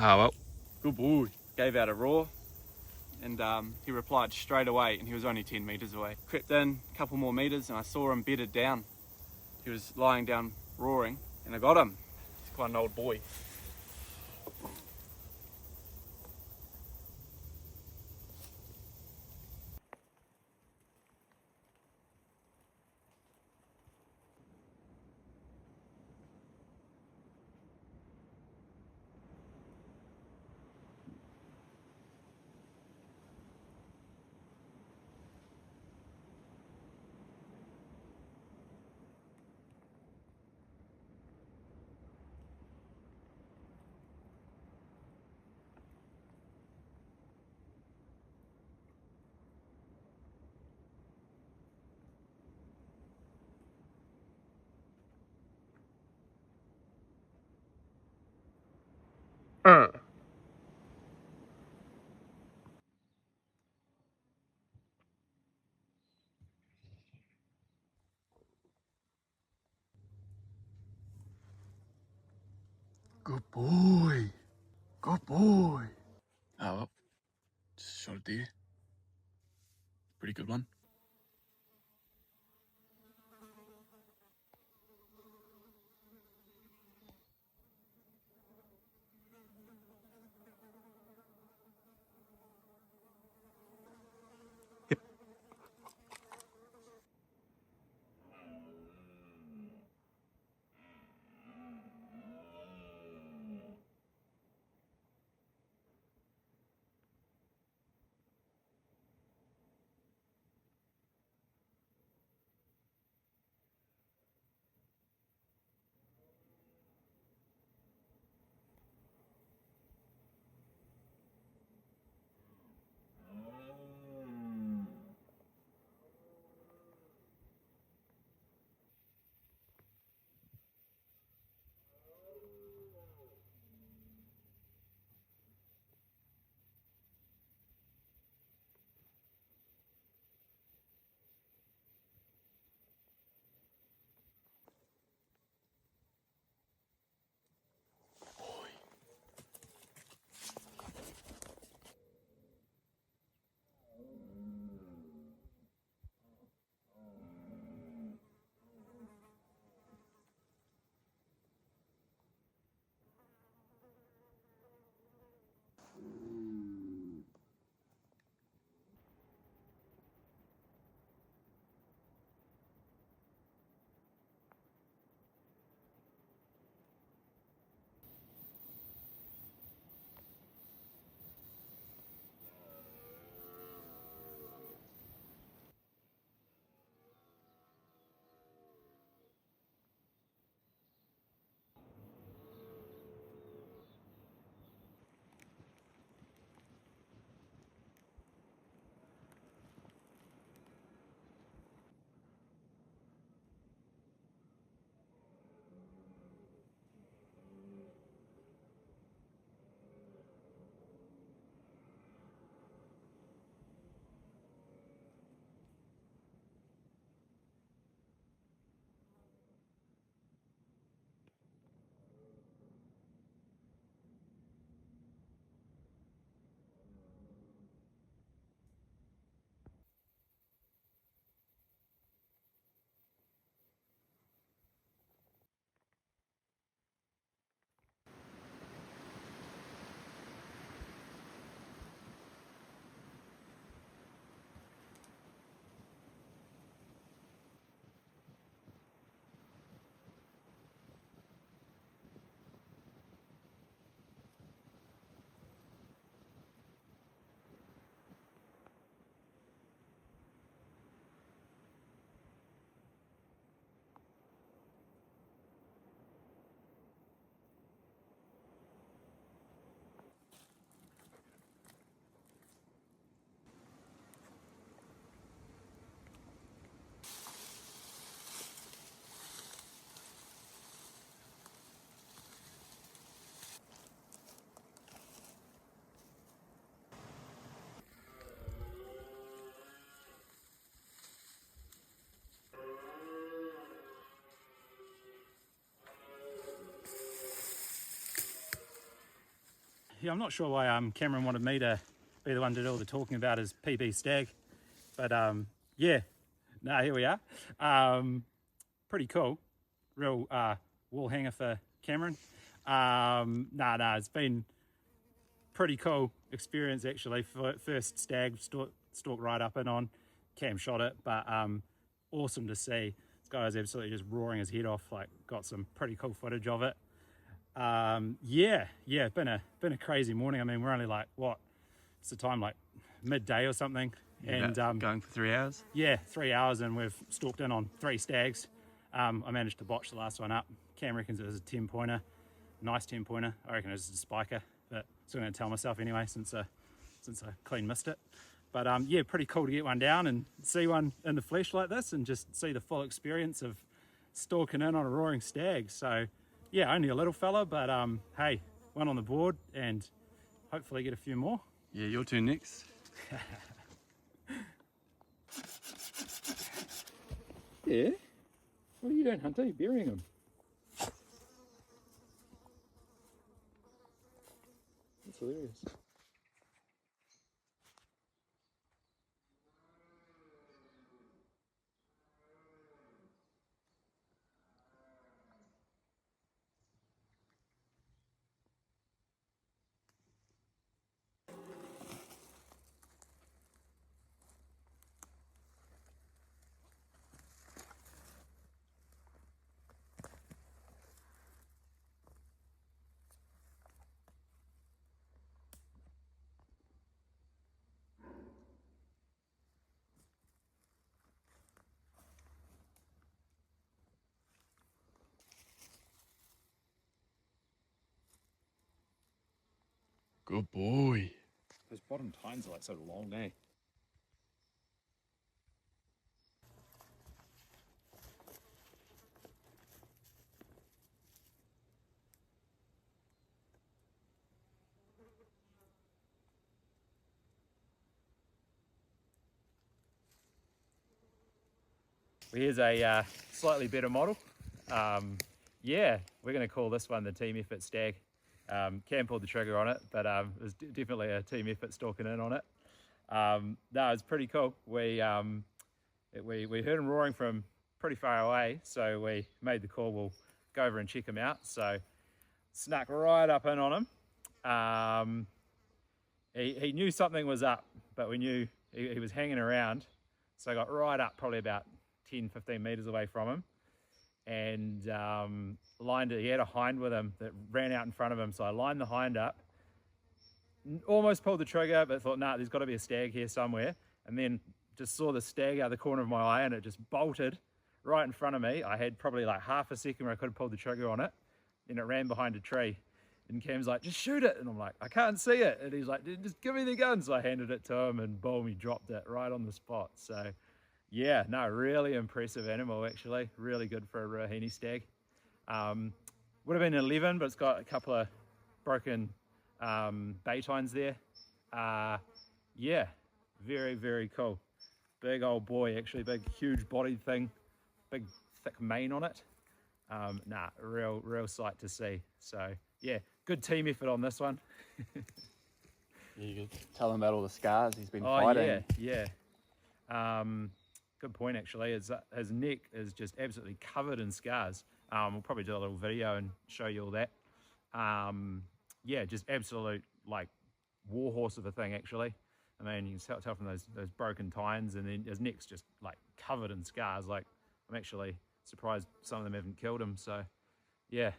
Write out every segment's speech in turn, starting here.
Oh, well. Good boy. Gave out a roar, and he replied straight away, and he was only 10 metres away. Crept in a couple more metres, and I saw him bedded down. He was lying down roaring, and I got him. He's quite an old boy. Good boy. Good boy. Oh, well. Just shot a deer. Pretty good one. yeah, I'm not sure why Cameron wanted me to be the one to do all the talking about his PB stag, but yeah, no, here we are. Pretty cool, real wall hanger for Cameron. It's been pretty cool experience actually. First stag stalked right up and on. Cam shot it, but awesome to see. This guy was absolutely just roaring his head off. Like, got some pretty cool footage of it. Been a crazy morning. I mean, we're only like, what? It's the time, like midday or something. Yeah, and going for 3 hours. Yeah, 3 hours, and we've stalked in on 3 stags. I managed to botch the last one up. Cam reckons it was a 10-pointer, nice 10-pointer. I reckon it was a spiker, but still going to tell myself anyway since I clean missed it. But yeah, pretty cool to get one down and see one in the flesh like this, and just see the full experience of stalking in on a roaring stag. So yeah, only a little fella, but hey, one on the board, and hopefully get a few more. Yeah, your turn next. Yeah? What are you doing, Hunter? You're burying him. That's hilarious. Good boy. Those bottom tines are like so long, eh? Well, here's a slightly better model. Yeah, we're going to call this one the team effort stag. Cam pulled the trigger on it, but it was definitely a team effort stalking in on it. No, it's pretty cool. We heard him roaring from pretty far away, so we made the call, we'll go over and check him out. So snuck right up in on him. He knew something was up, but we knew he was hanging around. So I got right up, probably about 10-15 meters away from him, and lined it. He had a hind with him that ran out in front of him, so I lined the hind up, almost pulled the trigger, but thought, nah, there's got to be a stag here somewhere, and then just saw the stag out of the corner of my eye, and it just bolted right in front of me. I had probably like half a second where I could have pulled the trigger on it, and it ran behind a tree. And Cam's like, just shoot it. And I'm like, I can't see it. And he's like, just give me the gun. So I handed it to him, and boom, he dropped it right on the spot. So yeah, no, really impressive animal actually. Really good for a Rahini stag. Would have been 11, but it's got a couple of broken bay tines there. Yeah, very, very cool. Big old boy actually, big, huge bodied thing, big, thick mane on it. Real sight to see. So yeah, good team effort on this one. You could tell him about all the scars he's been fighting. Yeah. Good point actually. His neck is just absolutely covered in scars. We'll probably do a little video and show you all that. Yeah, just absolute like warhorse of a thing actually. I mean, you can tell from those broken tines, and then his neck's just like covered in scars. Like, I'm actually surprised some of them haven't killed him. So yeah,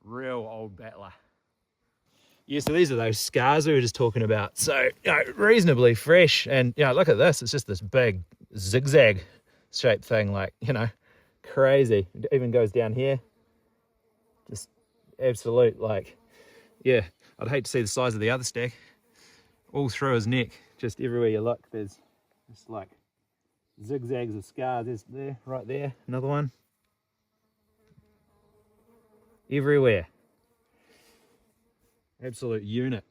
real old battler. Yeah, so these are those scars we were just talking about. So, reasonably fresh. And, look at this. It's just this big zigzag shaped thing, like, crazy. It even goes down here. Just absolute, like, yeah. I'd hate to see the size of the other stag. All through his neck, just everywhere you look, there's just like zigzags of scars. There's there, right there, another one. Everywhere. Absolute unit.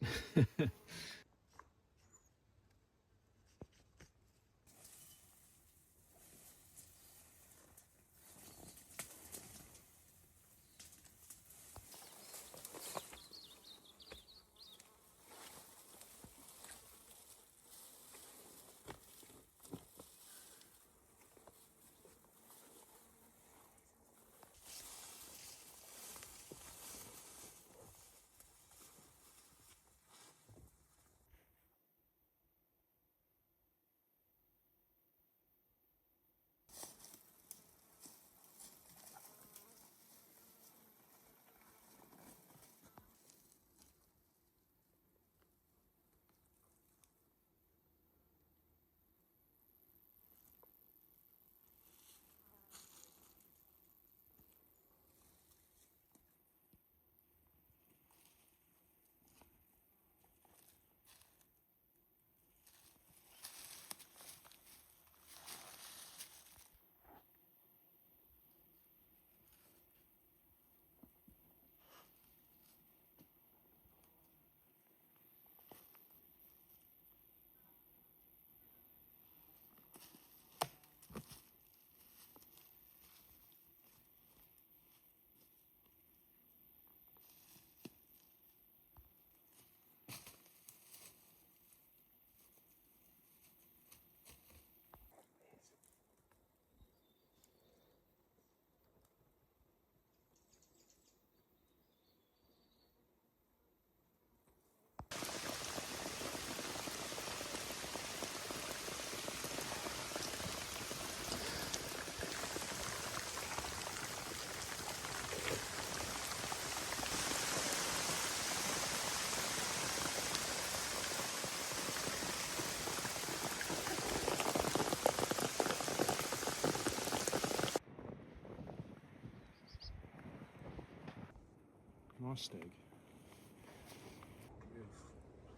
Nice stag.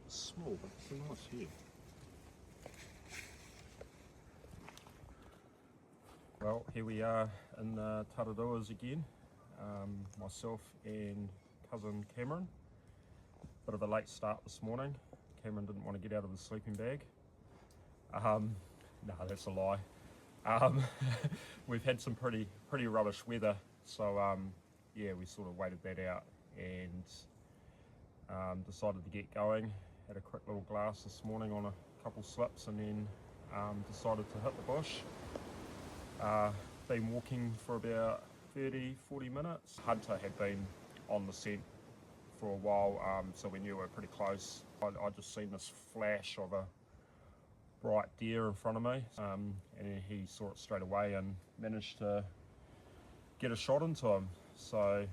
Small, but it's a nice head. Well, here we are in Tararuas again. Myself and cousin Cameron. Bit of a late start this morning. Cameron didn't want to get out of the sleeping bag. No, that's a lie. We've had some pretty rubbish weather, so yeah, we sort of waited that out and decided to get going. Had a quick little glass this morning on a couple slips and then decided to hit the bush. Been walking for about 30-40 minutes. Hunter had been on the scent for a while, so we knew we were pretty close. I just seen this flash of a bright deer in front of me, and he saw it straight away and managed to get a shot into him. So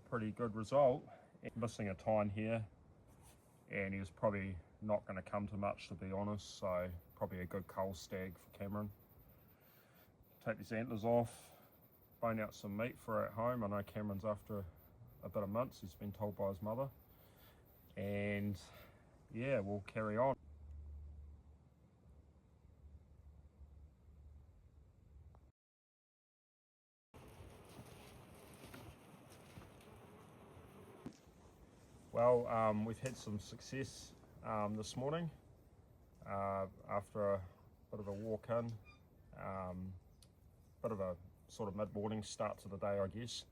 pretty good result. Missing a tine here, and he was probably not going to come to much, to be honest, so probably a good cull stag for Cameron. Take these antlers off, bone out some meat for at home. I know Cameron's after a bit of mince, he's been told by his mother, and yeah, we'll carry on. Well, we've had some success this morning after a bit of a walk in, bit of a sort of mid-morning start to the day, I guess.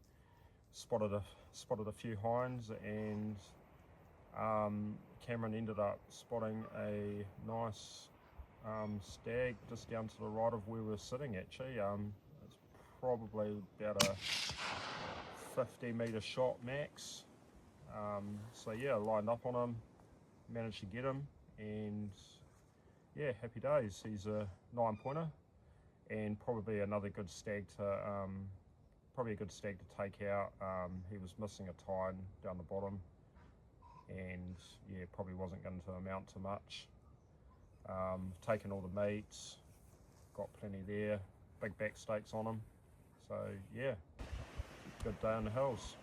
Spotted a few hinds, and Cameron ended up spotting a nice stag just down to the right of where we're sitting. Actually, it's probably about a 50-metre shot max. So yeah, lined up on him, managed to get him, and yeah, happy days. He's a 9-pointer, and probably another good stag to take out. He was missing a tine down the bottom, and yeah, probably wasn't going to amount to much. Taken all the meats, got plenty there, big back stakes on him. So yeah, good day on the hills.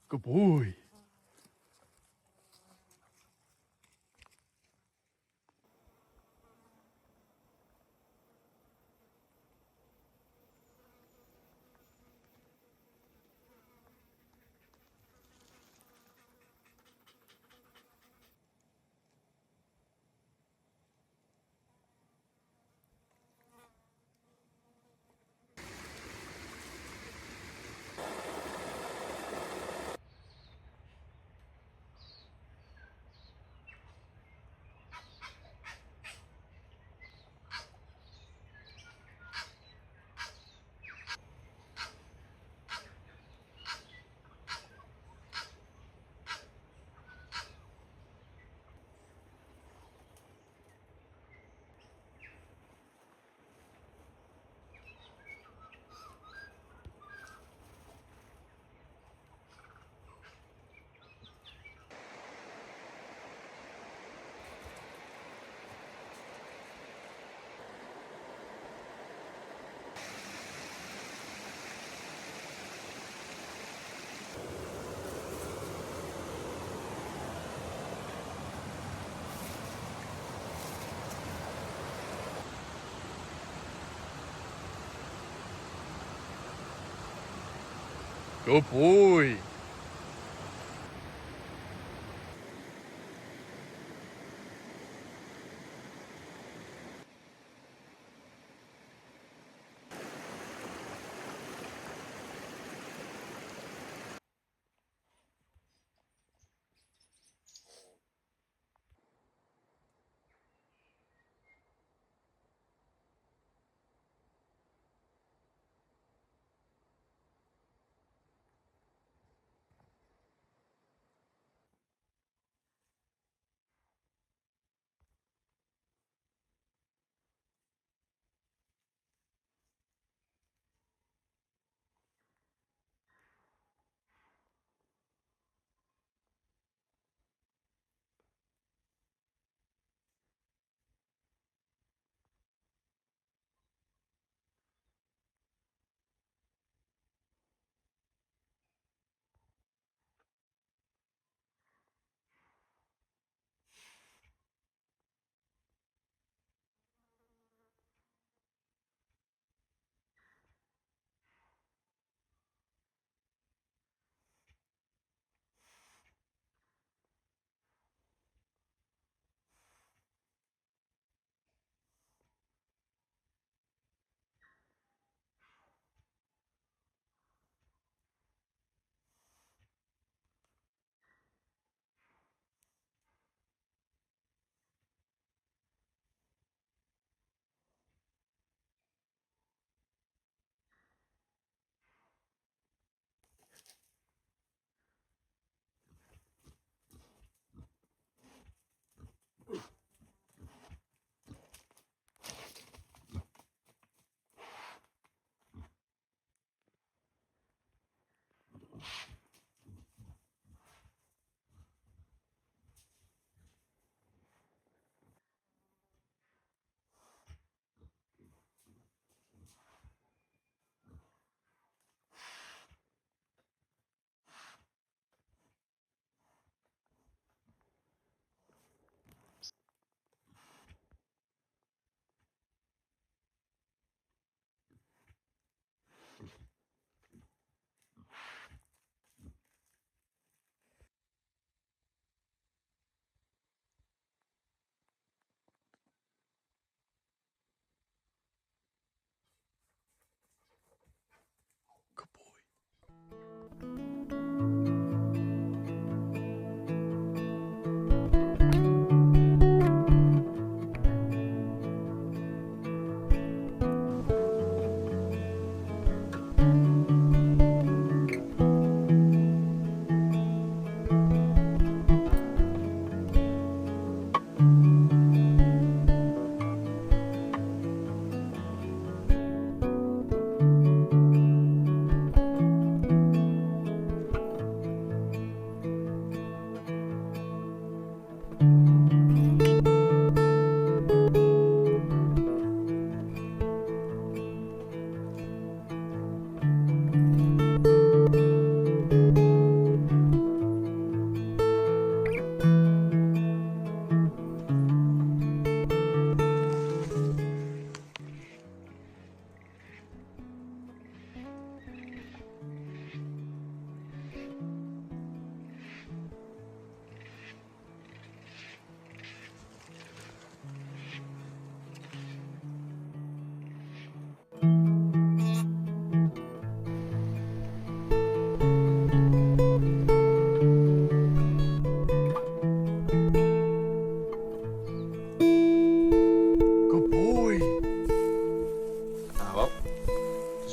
Good boy. Good boy.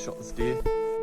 shot this deer.